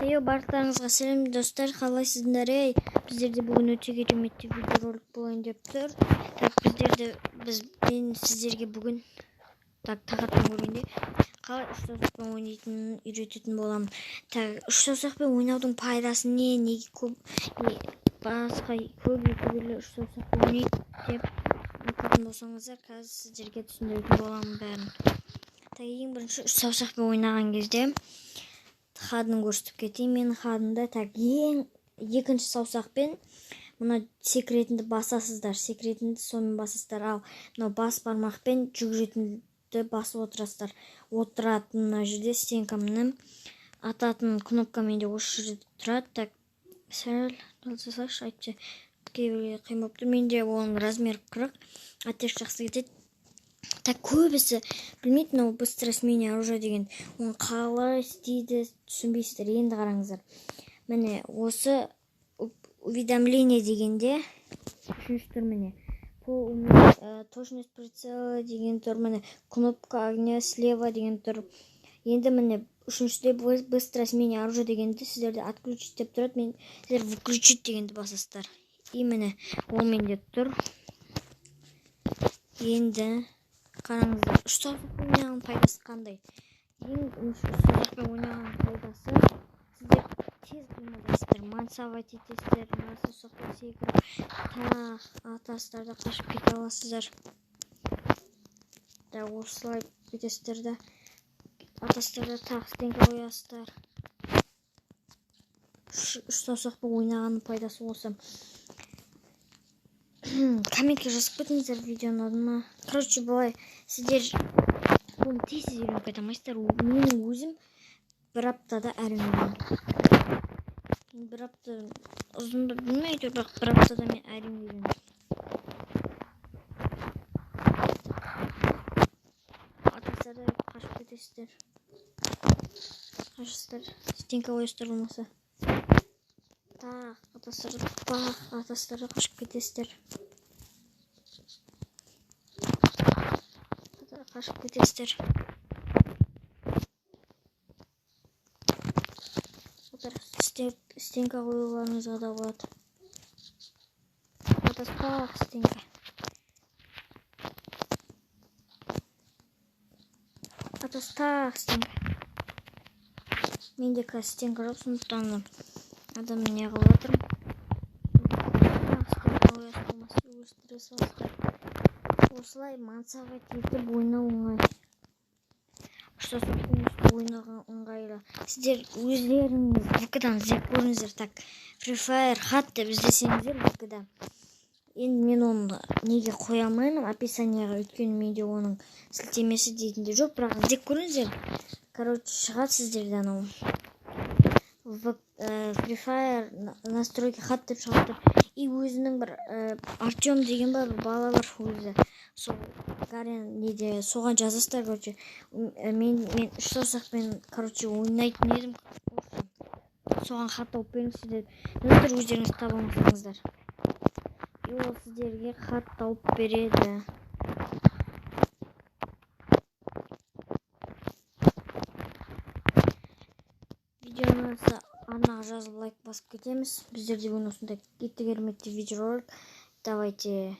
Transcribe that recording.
Барлықтарыңызға сәлем достар, қалайсыздар? Біздерде бүгін өте керемет видеоролик болайын деп тұр. Мен сіздерге бүгін тағаттан көргенде қалай үш саусақпен ойнайтынын үйрететін боламын. Үш саусақпен ойнаудың пайдасы не? Неге басқа көбейлер үш саусақпен ойнайды деп айтатын болсаңыздар, қазір сіздерге түсіндіретін боламын бәрін. Ең бірінші үш саусақпен ойнаған кезде хадын көрсетіп кетейін. Мен хадында екінші саусақпен мына секретінді басасыздар. Секретінді сонымен басасыздар. Ал мына бас бармақпен жүгіретінді басып отырасыздар. Отыратын мына жерде стенкамның ататын кнопкамен де осы жерде тұрады. Сәл алсасайшы айтшы. Кейбірге қимап тұр. Менде оның размері 40. Атеш жақсы кетеді. Көбісі білмейді, но быстро смене оружия деген. Оны қалай істейді түсінбейсіздер. Енді қараңыздар. Міне осы уведомление дегенде үшінші тұр міне. Точность прицела деген тұр міне. Кнопка огня слева деген тұр. Енді міне үшіншіде быстро смене оружия дегенде сіздерде отключить деп тұрады. Сіздер выключить дегенді басасыздар. И міне ол менде тұр. Енді қараңыздар, үш саусақпен ойнаған пайдасы қандай? Үш саусақпен ойнаған пайдасы сіздер тез қимылдайсыздар, мансовать етесіздер, мына саусақпен секіріп атастарда қашып кете аласыздар. Осылай кетесіздер да атастарда стенка қоясыздар. Үш саусақпен ойнаған пайдасы осы. Комментке жазып кетіңіздер видеоны адына. Короче, былай, сіздер оны тез үйреніп кете алмайсыздар. Менің өзім бір аптада әрең үйрендім. Бір апта ұзында білмейді, бірақ бір аптада мен әрең үйрендім. Атастарда қашып кетесіздер. Қашасыздар, стенка қоясыздар болмаса. Атастарда қашып кетесіздер. Қашып кетесіздер. Стенка қоюларыңызға да болады. Стенка. Стенка. Менде қазір стенка жоқ, сондықтан адам не қылып жатырмын. Осылай мансовать етіп ойнау оңай. Үш саусақпен ойнаған ыңғайлы. Сіздер өздеріңіз ВК-дан іздеп көріңіздер. Free Fire хат деп іздесеңіздер ВК-да. Енді мен оны неге қоя алмаймын описанияға, өйткені менде оның сілтемесі дейтінде жоқ, бірақ іздеп көріңіздер. Короче, шығады сіздерде анау. Free Fire настройки хат деп шығады. И өзінің бір Артем деген бар, бала бар өзі. Сол Гарен неде соған жазасыздар, короче. Мен үш саусақпен, короче, ойнайтын едім. Соған хат тауып беріңіздер. Өздеріңіз таба алмасаңыздар. И ол сіздерге хат тауып береді. Видеоны арнаға жазып лайк басып кетеміз. Біздерде бүгін осындай керемет видеоролик. Давайте